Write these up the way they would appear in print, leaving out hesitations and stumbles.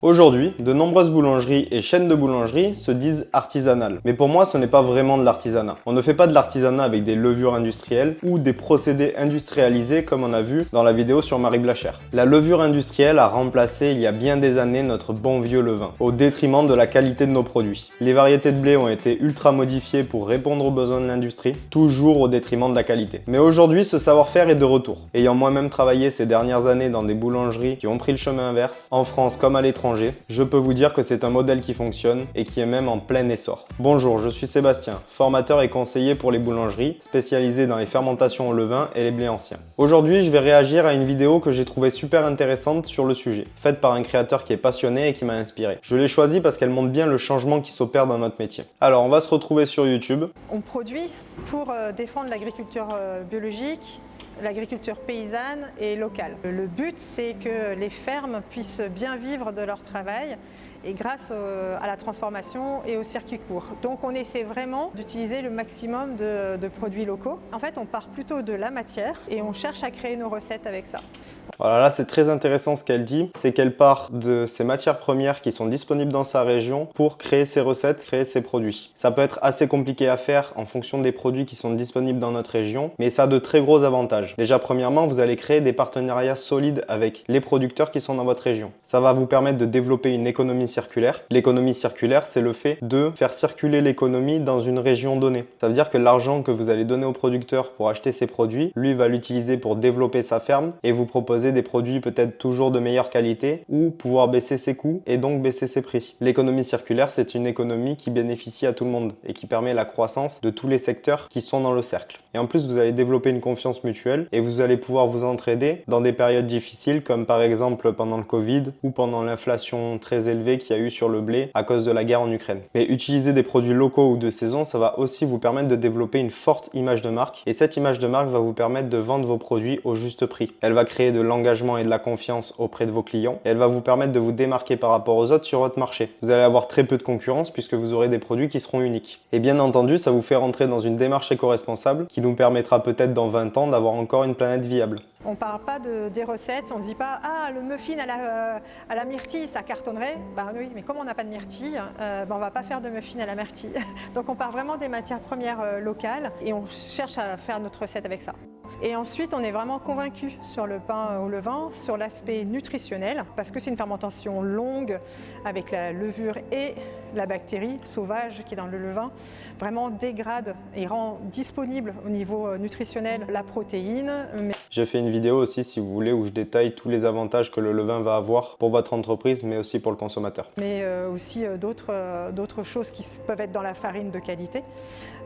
Aujourd'hui, de nombreuses boulangeries et chaînes de boulangeries se disent artisanales. Mais pour moi, ce n'est pas vraiment de l'artisanat. On ne fait pas de l'artisanat avec des levures industrielles ou des procédés industrialisés comme on a vu dans la vidéo sur Marie Blachère. La levure industrielle a remplacé il y a bien des années notre bon vieux levain, au détriment de la qualité de nos produits. Les variétés de blé ont été ultra modifiées pour répondre aux besoins de l'industrie, toujours au détriment de la qualité. Mais aujourd'hui, ce savoir-faire est de retour. Ayant moi-même travaillé ces dernières années dans des boulangeries qui ont pris le chemin inverse, en France comme à l'étranger, je peux vous dire que c'est un modèle qui fonctionne et qui est même en plein essor. Bonjour, je suis Sébastien, formateur et conseiller pour les boulangeries, spécialisé dans les fermentations au levain et les blés anciens. Aujourd'hui, je vais réagir à une vidéo que j'ai trouvée super intéressante sur le sujet, faite par un créateur qui est passionné et qui m'a inspiré. Je l'ai choisie parce qu'elle montre bien le changement qui s'opère dans notre métier. Alors, on va se retrouver sur YouTube. On produit pour défendre l'agriculture biologique, l'agriculture paysanne et locale. Le but, c'est que les fermes puissent bien vivre de leur travail et grâce à la transformation et au circuit court. Donc on essaie vraiment d'utiliser le maximum de produits locaux. En fait, on part plutôt de la matière et on cherche à créer nos recettes avec ça. Voilà, là c'est très intéressant ce qu'elle dit, c'est qu'elle part de ces matières premières qui sont disponibles dans sa région pour créer ses recettes, créer ses produits. Ça peut être assez compliqué à faire en fonction des produits qui sont disponibles dans notre région, mais ça a de très gros avantages. Déjà premièrement, vous allez créer des partenariats solides avec les producteurs qui sont dans votre région. Ça va vous permettre de développer une économie circulaire. L'économie circulaire, c'est le fait de faire circuler l'économie dans une région donnée. Ça veut dire que l'argent que vous allez donner au producteur pour acheter ses produits, lui va l'utiliser pour développer sa ferme et vous proposer des produits peut-être toujours de meilleure qualité ou pouvoir baisser ses coûts et donc baisser ses prix. L'économie circulaire, c'est une économie qui bénéficie à tout le monde et qui permet la croissance de tous les secteurs qui sont dans le cercle. Et en plus, vous allez développer une confiance mutuelle et vous allez pouvoir vous entraider dans des périodes difficiles comme par exemple pendant le Covid ou pendant l'inflation très élevée qu'il y a eu sur le blé à cause de la guerre en Ukraine. Mais utiliser des produits locaux ou de saison, ça va aussi vous permettre de développer une forte image de marque et cette image de marque va vous permettre de vendre vos produits au juste prix. Elle va créer de l'engagement et de la confiance auprès de vos clients et elle va vous permettre de vous démarquer par rapport aux autres sur votre marché. Vous allez avoir très peu de concurrence puisque vous aurez des produits qui seront uniques. Et bien entendu, ça vous fait rentrer dans une démarche éco-responsable qui nous permettra peut-être dans 20 ans d'avoir encore une planète viable. On ne parle pas des recettes, on ne dit pas « Ah, le muffin à la myrtille, ça cartonnerait ». Ben oui, mais comme on n'a pas de myrtille, on ne va pas faire de muffin à la myrtille. Donc on part vraiment des matières premières locales et on cherche à faire notre recette avec ça. Et ensuite, on est vraiment convaincu sur le pain au levain, sur l'aspect nutritionnel, parce que c'est une fermentation longue avec la levure et la bactérie sauvage qui est dans le levain, vraiment dégrade et rend disponible au niveau nutritionnel la protéine. J'ai fait une vidéo aussi, si vous voulez, où je détaille tous les avantages que le levain va avoir pour votre entreprise, mais aussi pour le consommateur. Mais aussi d'autres choses qui peuvent être dans la farine de qualité.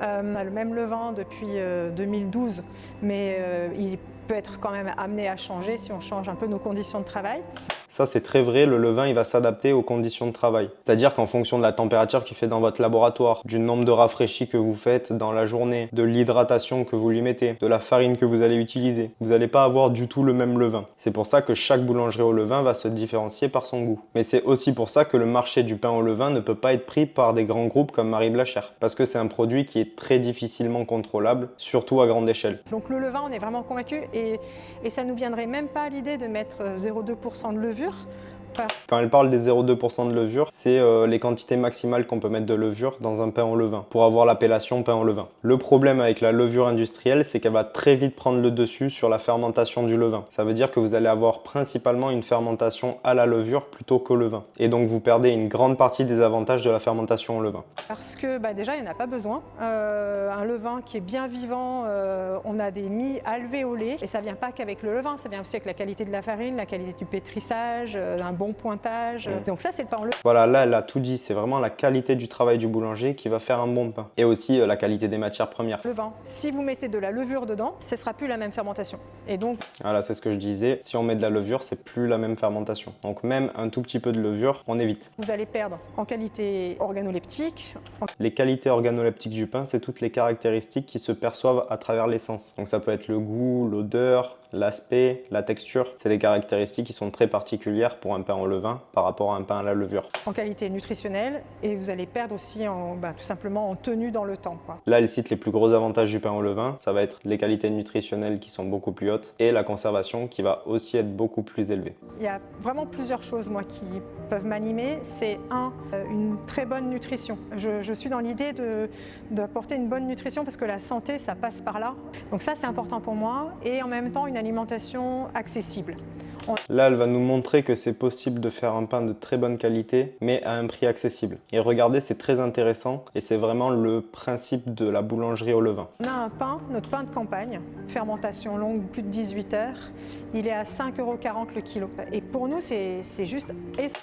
On a le même levain depuis 2012, mais il peut être quand même amené à changer si on change un peu nos conditions de travail. Ça, c'est très vrai, le levain, il va s'adapter aux conditions de travail. C'est-à-dire qu'en fonction de la température qu'il fait dans votre laboratoire, du nombre de rafraîchis que vous faites dans la journée, de l'hydratation que vous lui mettez, de la farine que vous allez utiliser, vous n'allez pas avoir du tout le même levain. C'est pour ça que chaque boulangerie au levain va se différencier par son goût. Mais c'est aussi pour ça que le marché du pain au levain ne peut pas être pris par des grands groupes comme Marie Blachère. Parce que c'est un produit qui est très difficilement contrôlable, surtout à grande échelle. Donc le levain, on est vraiment convaincu et ça ne nous viendrait même pas à l'idée de mettre 0,2% de levure. Quand elle parle des 0,2% de levure, c'est les quantités maximales qu'on peut mettre de levure dans un pain au levain pour avoir l'appellation pain au levain. Le problème avec la levure industrielle, c'est qu'elle va très vite prendre le dessus sur la fermentation du levain. Ça veut dire que vous allez avoir principalement une fermentation à la levure plutôt qu'au levain. Et donc vous perdez une grande partie des avantages de la fermentation au levain. Parce que déjà, il n'y en a pas besoin. Un levain qui est bien vivant, on a des mie alvéolés. Et ça ne vient pas qu'avec le levain, ça vient aussi avec la qualité de la farine, la qualité du pétrissage, un bon pointage. Donc ça, c'est le pain au levain. Voilà, là, elle a tout dit. C'est vraiment la qualité du travail du boulanger qui va faire un bon pain. Et aussi la qualité des matières premières. Le vin, si vous mettez de la levure dedans, ce ne sera plus la même fermentation. Et donc, voilà, c'est ce que je disais. Si on met de la levure, c'est plus la même fermentation. Donc même un tout petit peu de levure, on évite. Vous allez perdre en qualité organoleptique. Les qualités organoleptiques du pain, c'est toutes les caractéristiques qui se perçoivent à travers l'essence. Donc ça peut être le goût, l'odeur, l'aspect, la texture. C'est des caractéristiques qui sont très particulières pour un pain au levain par rapport à un pain à la levure. En qualité nutritionnelle, et vous allez perdre aussi tout simplement en tenue dans le temps, quoi. Là, elle cite les plus gros avantages du pain au levain. Ça va être les qualités nutritionnelles qui sont beaucoup plus hautes et la conservation qui va aussi être beaucoup plus élevée. Il y a vraiment plusieurs choses, moi, qui peuvent m'animer. C'est une très bonne nutrition. Je suis dans l'idée d'apporter une bonne nutrition parce que la santé, ça passe par là. Donc ça, c'est important pour moi. Et en même temps, une alimentation accessible. Là, elle va nous montrer que c'est possible de faire un pain de très bonne qualité, mais à un prix accessible. Et regardez, c'est très intéressant et c'est vraiment le principe de la boulangerie au levain. On a un pain, notre pain de campagne, fermentation longue, plus de 18 heures. Il est à 5,40 € le kilo. Et pour nous, c'est juste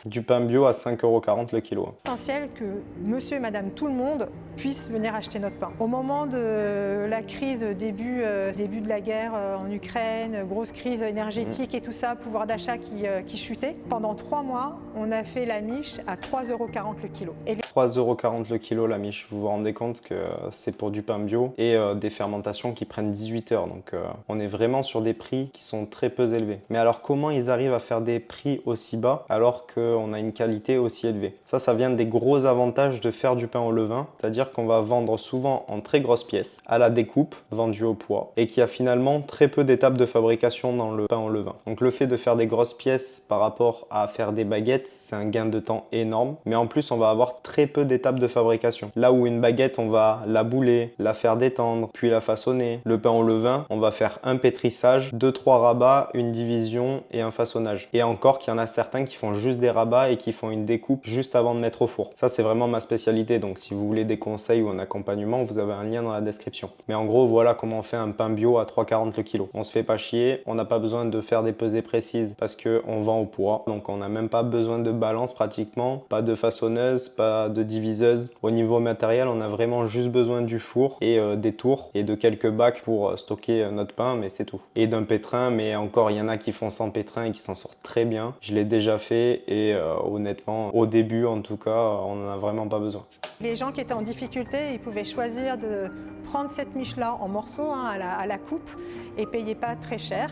Du pain bio à 5,40 € le kilo. essentiel que monsieur et madame tout le monde puisse venir acheter notre pain. Au moment de la crise, début de la guerre en Ukraine, grosse crise énergétique et tout ça, pouvoir d'achat qui chutait, pendant 3 mois, on a fait la miche à 3,40 € le kilo. 3,40 € le kilo la miche. Vous vous rendez compte que c'est pour du pain bio et des fermentations qui prennent 18 heures. Donc on est vraiment sur des prix qui sont très peu élevés. Mais alors comment ils arrivent à faire des prix aussi bas alors qu'on a une qualité aussi élevée? Ça vient des gros avantages de faire du pain au levain. C'est-à-dire qu'on va vendre souvent en très grosses pièces, à la découpe, vendu au poids, et qu'il y a finalement très peu d'étapes de fabrication dans le pain au levain. Donc le fait de faire des grosses pièces par rapport à faire des baguettes, c'est un gain de temps énorme. Mais en plus, on va avoir très peu d'étapes de fabrication. Là où une baguette, on va la bouler, la faire détendre, puis la façonner. Le pain au levain, on va faire un pétrissage, 2-3 rabats, une division et un façonnage. Et encore qu'il y en a certains qui font juste des rabats et qui font une découpe juste avant de mettre au four. Ça, c'est vraiment ma spécialité. Donc si vous voulez des conseils ou un accompagnement, vous avez un lien dans la description. Mais en gros, voilà comment on fait un pain bio à 3,40 € le kilo. On se fait pas chier, on n'a pas besoin de faire des pesées précises parce qu'on vend au poids. Donc on n'a même pas besoin de balance pratiquement, pas de façonneuse, pas de diviseuse. Au niveau matériel, on a vraiment juste besoin du four et des tours et de quelques bacs pour stocker notre pain, mais c'est tout. Et d'un pétrin, mais encore, il y en a qui font sans pétrin et qui s'en sortent très bien. Je l'ai déjà fait et honnêtement, au début en tout cas, on n'en a vraiment pas besoin. Les gens qui étaient en difficulté, ils pouvaient choisir de prendre cette miche-là en morceaux à la coupe et payer pas très cher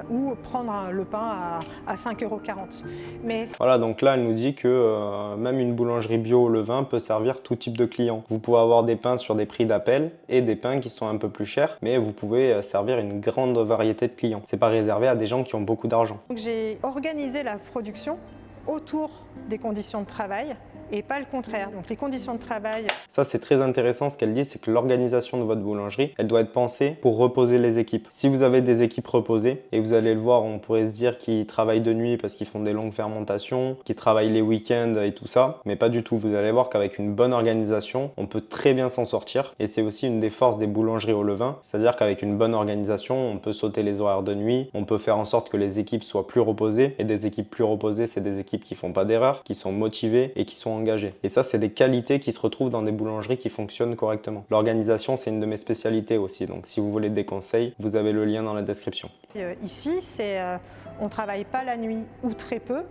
ou prendre le pain à 5,40 €. Mais voilà, donc là, elle nous dit que même une boulangerie bio au levain peut servir tout type de clients. Vous pouvez avoir des pains sur des prix d'appel et des pains qui sont un peu plus chers, mais vous pouvez servir une grande variété de clients. C'est pas réservé à des gens qui ont beaucoup d'argent. donc j'ai organisé la production autour des conditions de travail et pas le contraire. Donc les conditions de travail. Ça, c'est très intéressant. Ce qu'elle dit, c'est que l'organisation de votre boulangerie, elle doit être pensée pour reposer les équipes. Si vous avez des équipes reposées, et vous allez le voir, on pourrait se dire qu'ils travaillent de nuit parce qu'ils font des longues fermentations, qu'ils travaillent les week-ends et tout ça, mais pas du tout. Vous allez voir qu'avec une bonne organisation, on peut très bien s'en sortir. Et c'est aussi une des forces des boulangeries au levain, c'est-à-dire qu'avec une bonne organisation, on peut sauter les horaires de nuit, on peut faire en sorte que les équipes soient plus reposées. Et des équipes plus reposées, c'est des équipes qui font pas d'erreurs, qui sont motivées et qui sont engagées. Et ça, c'est des qualités qui se retrouvent dans des boulangeries qui fonctionnent correctement. L'organisation, c'est une de mes spécialités aussi. Donc, si vous voulez des conseils, vous avez le lien dans la description. Ici, on ne travaille pas la nuit ou très peu.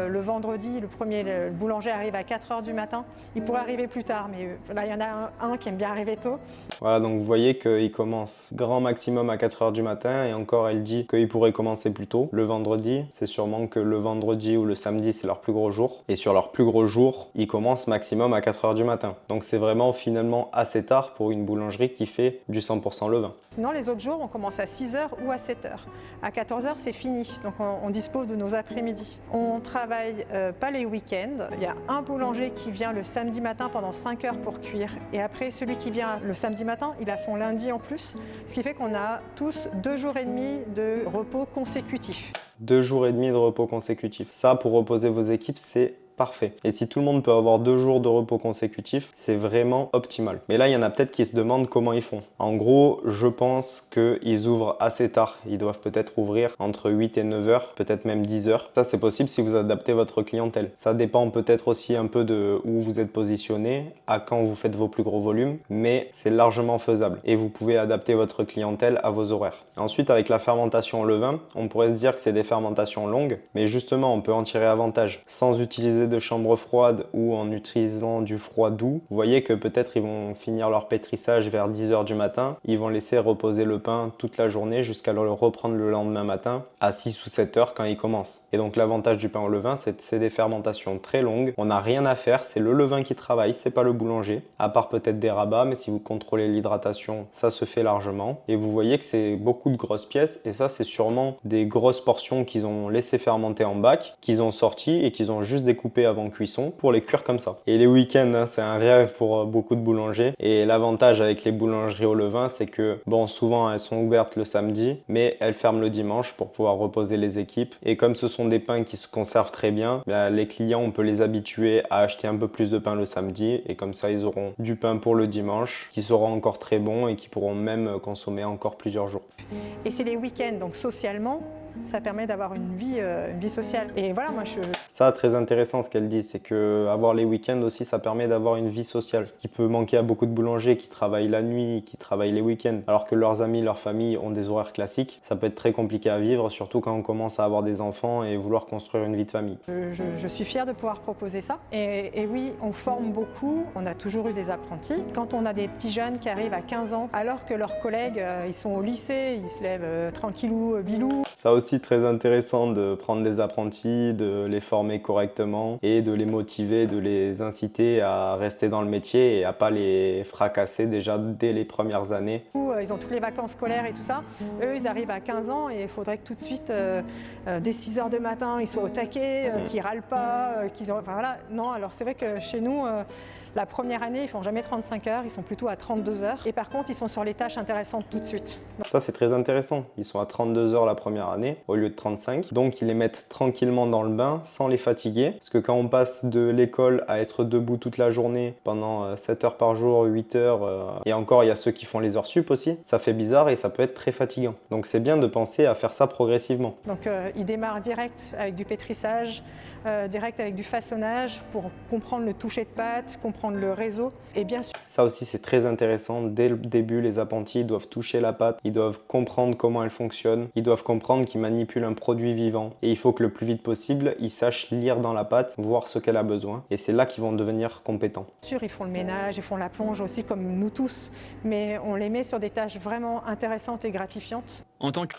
Le vendredi, le boulanger arrive à 4 h du matin. Il pourrait arriver plus tard, mais là, il y en a un qui aime bien arriver tôt. Voilà, donc vous voyez qu'il commence grand maximum à 4 h du matin. Et encore, elle dit qu'il pourrait commencer plus tôt. Le vendredi, c'est sûrement que le vendredi ou le samedi, c'est leur plus gros jour. Et sur leur plus gros jour, ils commencent maximum à 4 h du matin. Donc c'est vraiment finalement assez tard pour une boulangerie qui fait du 100% levain. Sinon, les autres jours, on commence à 6 h ou à 7 h. À 14 h, c'est fini. Donc on dispose de nos après-midi. On travaille pas les week-ends. Il y a un boulanger qui vient le samedi matin pendant 5 heures pour cuire. Et après, celui qui vient le samedi matin, il a son lundi en plus. Ce qui fait qu'on a tous 2 jours et demi de repos consécutifs. 2 jours et demi de repos consécutifs. Ça, pour reposer vos équipes, c'est parfait. Et si tout le monde peut avoir 2 jours de repos consécutifs, c'est vraiment optimal. Mais là, il y en a peut-être qui se demandent comment ils font. En gros, je pense qu'ils ouvrent assez tard. Ils doivent peut-être ouvrir entre 8 et 9 heures, peut-être même 10 heures. Ça, c'est possible si vous adaptez votre clientèle. Ça dépend peut-être aussi un peu de où vous êtes positionné, à quand vous faites vos plus gros volumes, mais c'est largement faisable. Et vous pouvez adapter votre clientèle à vos horaires. Ensuite, avec la fermentation au levain, on pourrait se dire que c'est des fermentations longues, mais justement, on peut en tirer avantage sans utiliser de chambre froide ou en utilisant du froid doux, vous voyez que peut-être ils vont finir leur pétrissage vers 10 h du matin. Ils vont laisser reposer le pain toute la journée jusqu'à le reprendre le lendemain matin à 6 ou 7 heures quand il commence. Et donc l'avantage du pain au levain, c'est des fermentations très longues. On n'a rien à faire, c'est le levain qui travaille, c'est pas le boulanger. À part peut-être des rabats, mais si vous contrôlez l'hydratation, ça se fait largement. Et vous voyez que c'est beaucoup de grosses pièces et ça c'est sûrement des grosses portions qu'ils ont laissé fermenter en bac, qu'ils ont sorti et qu'ils ont juste découpé avant cuisson pour les cuire comme ça. Et les week-ends, hein, c'est un rêve pour beaucoup de boulangers. Et l'avantage avec les boulangeries au levain, c'est que bon, souvent elles sont ouvertes le samedi, mais elles ferment le dimanche pour pouvoir reposer les équipes. Et comme ce sont des pains qui se conservent très bien, les clients, on peut les habituer à acheter un peu plus de pain le samedi et comme ça ils auront du pain pour le dimanche qui sera encore très bon et qui pourront même consommer encore plusieurs jours. Et c'est les week-ends, donc socialement, ça permet d'avoir une vie sociale. Et voilà, moi je... Ça, très intéressant ce qu'elle dit, c'est que avoir les week-ends aussi, ça permet d'avoir une vie sociale qui peut manquer à beaucoup de boulangers qui travaillent la nuit, qui travaillent les week-ends, alors que leurs amis, leur famille ont des horaires classiques. Ça peut être très compliqué à vivre, surtout quand on commence à avoir des enfants et vouloir construire une vie de famille. Je suis fière de pouvoir proposer ça. Et oui, on forme beaucoup, on a toujours eu des apprentis. Quand on a des petits jeunes qui arrivent à 15 ans, alors que leurs collègues, ils sont au lycée, ils se lèvent tranquillou, bilou. Ça aussi très intéressant de prendre des apprentis, de les former correctement et de les motiver, de les inciter à rester dans le métier et à pas les fracasser déjà dès les premières années. Ils ont toutes les vacances scolaires et tout ça. Eux, ils arrivent à 15 ans et il faudrait que tout de suite, dès 6 h du matin, ils soient au taquet, qu'ils râlent pas, qu'ils ont... Enfin, voilà. Non, alors c'est vrai que chez nous, la première année, ils font jamais 35 heures, ils sont plutôt à 32 heures. Et par contre, ils sont sur les tâches intéressantes tout de suite. Ça, c'est très intéressant. Ils sont à 32 heures la première année au lieu de 35. Donc, ils les mettent tranquillement dans le bain sans les fatiguer. Parce que quand on passe de l'école à être debout toute la journée pendant 7 heures par jour, 8 heures, et encore, il y a ceux qui font les heures sup aussi, ça fait bizarre et ça peut être très fatigant. Donc, c'est bien de penser à faire ça progressivement. Donc, ils démarrent direct avec du pétrissage, direct avec du façonnage pour comprendre le toucher de pâte, comprendre le réseau. Et bien sûr, ça aussi, c'est très intéressant. Dès le début, les apprentis doivent toucher la pâte, ils doivent comprendre comment elle fonctionne, ils doivent comprendre qu'ils manipulent un produit vivant. Et il faut que le plus vite possible, ils sachent lire dans la pâte, voir ce qu'elle a besoin. Et c'est là qu'ils vont devenir compétents. Bien sûr, ils font le ménage, ils font la plonge aussi comme nous tous, mais on les met sur des tâches vraiment intéressantes et gratifiantes.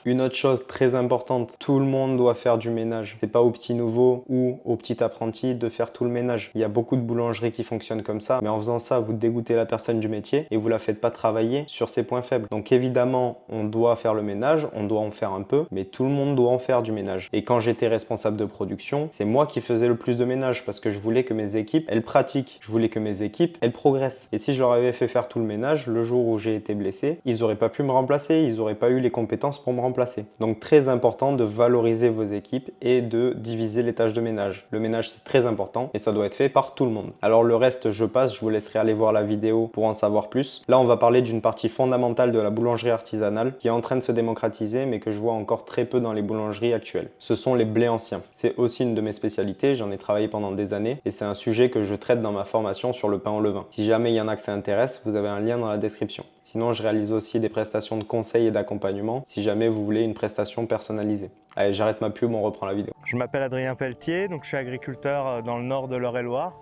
Une autre chose très importante, tout le monde doit faire du ménage. C'est pas aux petits nouveaux ou aux petits apprentis de faire tout le ménage. Il y a beaucoup de boulangeries qui fonctionnent comme ça, mais en faisant ça, vous dégoûtez la personne du métier et vous la faites pas travailler sur ses points faibles. Donc évidemment, on doit faire le ménage, on doit en faire un peu, mais tout le monde doit en faire du ménage. Et quand j'étais responsable de production, c'est moi qui faisais le plus de ménage parce que je voulais que mes équipes, elles pratiquent. Je voulais que mes équipes, elles progressent. Et si je leur avais fait faire tout le ménage, le jour où j'ai été blessé, ils auraient pas pu me remplacer, ils auraient pas eu les compétences pour me remplacer. Donc très important de valoriser vos équipes et de diviser les tâches de ménage. Le ménage, c'est très important et ça doit être fait par tout le monde. Alors le reste, je passe, je vous laisserai aller voir la vidéo pour en savoir plus. Là, on va parler d'une partie fondamentale de la boulangerie artisanale qui est en train de se démocratiser mais que je vois encore très peu dans les boulangeries actuelles. Ce sont les blés anciens. C'est aussi une de mes spécialités, j'en ai travaillé pendant des années et c'est un sujet que je traite dans ma formation sur le pain au levain. Si jamais il y en a que ça intéresse, vous avez un lien dans la description. Sinon, je réalise aussi des prestations de conseil et d'accompagnement si jamais vous voulez une prestation personnalisée. Allez, j'arrête ma pub, on reprend la vidéo. Je m'appelle Adrien Pelletier, donc je suis agriculteur dans le nord de l'Eure-et-Loire,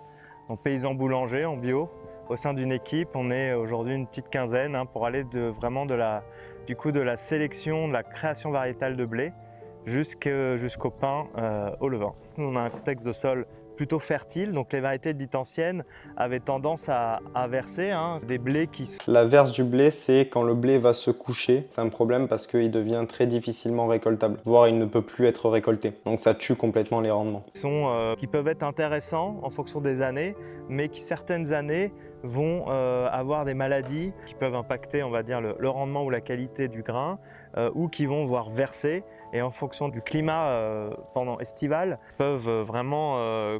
donc paysan boulanger en bio. Au sein d'une équipe, on est aujourd'hui une petite quinzaine pour aller vraiment de la sélection, de la création variétale de blé jusqu'au pain au levain. On a un contexte de sol plutôt fertile, donc les variétés dites anciennes avaient tendance à verser des blés qui... La verse du blé, c'est quand le blé va se coucher. C'est un problème parce qu'il devient très difficilement récoltable, voire il ne peut plus être récolté. Donc ça tue complètement les rendements. Qui peuvent être intéressants en fonction des années, mais qui certaines années vont avoir des maladies qui peuvent impacter, on va dire, le rendement ou la qualité du grain, ou qui vont voir verser. Et en fonction du climat pendant estival, peuvent vraiment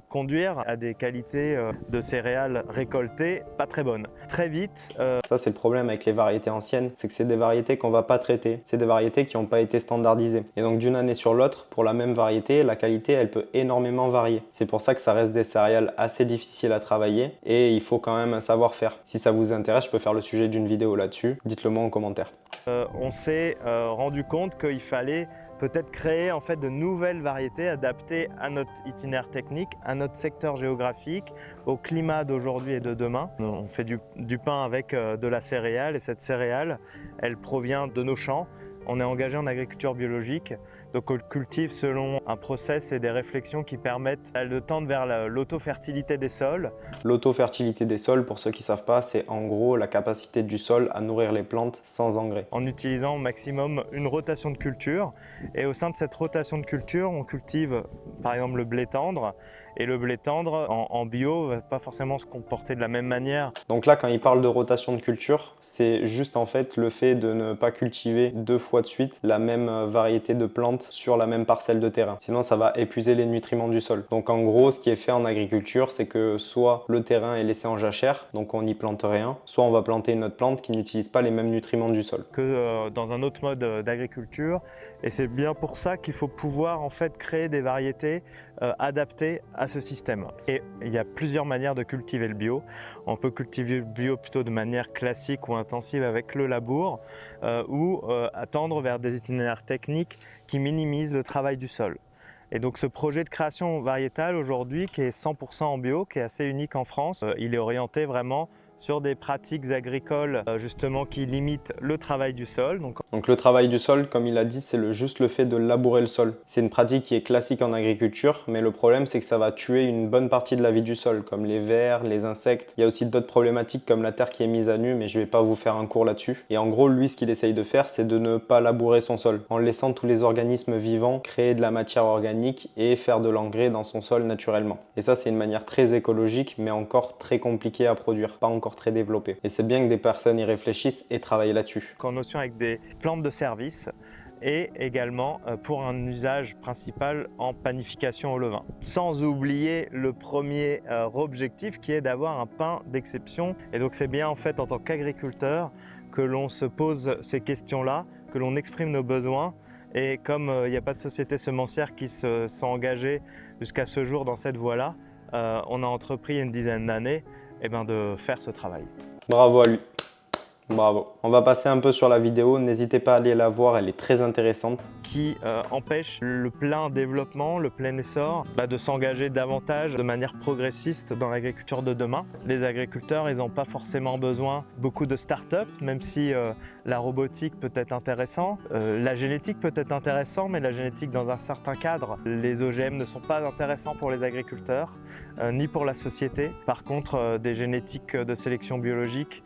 conduire à des qualités de céréales récoltées pas très bonnes. Très vite. Ça, c'est le problème avec les variétés anciennes, c'est que c'est des variétés qu'on va pas traiter. C'est des variétés qui n'ont pas été standardisées. Et donc d'une année sur l'autre, pour la même variété, la qualité, elle peut énormément varier. C'est pour ça que ça reste des céréales assez difficiles à travailler et il faut quand même un savoir-faire. Si ça vous intéresse, je peux faire le sujet d'une vidéo là-dessus. Dites-le moi en commentaire. On s'est rendu compte qu'il fallait peut-être créer en fait de nouvelles variétés adaptées à notre itinéraire technique, à notre secteur géographique, au climat d'aujourd'hui et de demain. On fait du pain avec de la céréale et cette céréale, elle provient de nos champs. On est engagé en agriculture biologique, donc on cultive selon un process et des réflexions qui permettent de tendre vers l'autofertilité des sols. L'autofertilité des sols, pour ceux qui ne savent pas, c'est en gros la capacité du sol à nourrir les plantes sans engrais. En utilisant au maximum une rotation de culture. Et au sein de cette rotation de culture, on cultive par exemple le blé tendre. Et le blé tendre en bio ne va pas forcément se comporter de la même manière. Donc là, quand il parle de rotation de culture, c'est juste en fait le fait de ne pas cultiver 2 fois de suite la même variété de plantes sur la même parcelle de terrain. Sinon, ça va épuiser les nutriments du sol. Donc en gros, ce qui est fait en agriculture, c'est que soit le terrain est laissé en jachère, donc on n'y plante rien, soit on va planter une autre plante qui n'utilise pas les mêmes nutriments du sol. Que dans un autre mode d'agriculture. Et c'est bien pour ça qu'il faut pouvoir en fait créer des variétés adaptées à ce système. Et il y a plusieurs manières de cultiver le bio. On peut cultiver le bio plutôt de manière classique ou intensive avec le labour ou tendre vers des itinéraires techniques qui minimisent le travail du sol. Et donc ce projet de création variétale aujourd'hui qui est 100% en bio, qui est assez unique en France, il est orienté vraiment sur des pratiques agricoles justement qui limitent le travail du sol. Donc le travail du sol, comme il a dit, c'est juste le fait de labourer le sol. C'est une pratique qui est classique en agriculture, mais le problème c'est que ça va tuer une bonne partie de la vie du sol, comme les vers, les insectes. Il y a aussi d'autres problématiques comme la terre qui est mise à nu, mais je ne vais pas vous faire un cours là-dessus. Et en gros, lui, ce qu'il essaye de faire, c'est de ne pas labourer son sol, en laissant tous les organismes vivants créer de la matière organique et faire de l'engrais dans son sol naturellement. Et ça, c'est une manière très écologique, mais encore très compliquée à produire, pas encore très développé. Et c'est bien que des personnes y réfléchissent et travaillent là-dessus. En notion avec des plantes de service et également pour un usage principal en panification au levain. Sans oublier le premier objectif qui est d'avoir un pain d'exception. Et donc c'est bien en fait en tant qu'agriculteur que l'on se pose ces questions-là, que l'on exprime nos besoins. Et comme il n'y a pas de société semencière qui se sont engagées jusqu'à ce jour dans cette voie-là, on a entrepris il y a une dizaine d'années de faire ce travail. Bravo à lui. Bravo. On va passer un peu sur la vidéo, n'hésitez pas à aller la voir, elle est très intéressante. Qui empêche le plein développement, le plein essor, de s'engager davantage de manière progressiste dans l'agriculture de demain. Les agriculteurs, ils n'ont pas forcément besoin beaucoup de start-up, même si la robotique peut être intéressant, la génétique peut être intéressant, mais la génétique dans un certain cadre. Les OGM ne sont pas intéressants pour les agriculteurs, ni pour la société. Par contre, des génétiques de sélection biologique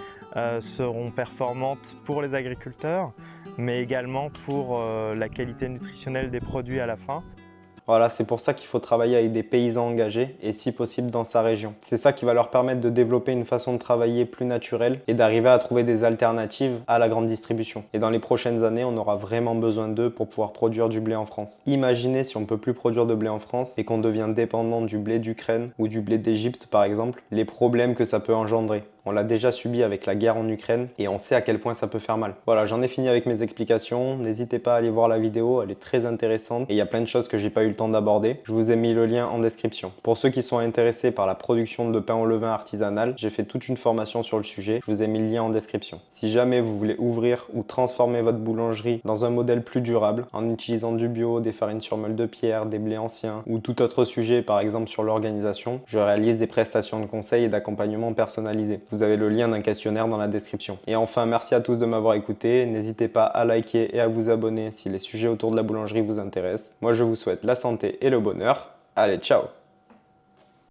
seront performantes pour les agriculteurs, mais également pour la qualité nutritionnelle des produits à la fin. Voilà, c'est pour ça qu'il faut travailler avec des paysans engagés et si possible dans sa région. C'est ça qui va leur permettre de développer une façon de travailler plus naturelle et d'arriver à trouver des alternatives à la grande distribution. Et dans les prochaines années, on aura vraiment besoin d'eux pour pouvoir produire du blé en France. Imaginez si on ne peut plus produire de blé en France et qu'on devient dépendant du blé d'Ukraine ou du blé d'Égypte par exemple, les problèmes que ça peut engendrer. On l'a déjà subi avec la guerre en Ukraine et on sait à quel point ça peut faire mal. Voilà, j'en ai fini avec mes explications. N'hésitez pas à aller voir la vidéo, elle est très intéressante et il y a plein de choses que j'ai pas eu le temps d'aborder. Je vous ai mis le lien en description. Pour ceux qui sont intéressés par la production de pain au levain artisanal, j'ai fait toute une formation sur le sujet. Je vous ai mis le lien en description. Si jamais vous voulez ouvrir ou transformer votre boulangerie dans un modèle plus durable en utilisant du bio, des farines sur meule de pierre, des blés anciens ou tout autre sujet, par exemple sur l'organisation, je réalise des prestations de conseil et d'accompagnement personnalisés. Vous avez le lien d'un questionnaire dans la description. Et enfin, merci à tous de m'avoir écouté. N'hésitez pas à liker et à vous abonner si les sujets autour de la boulangerie vous intéressent. Moi, je vous souhaite la santé et le bonheur. Allez, ciao!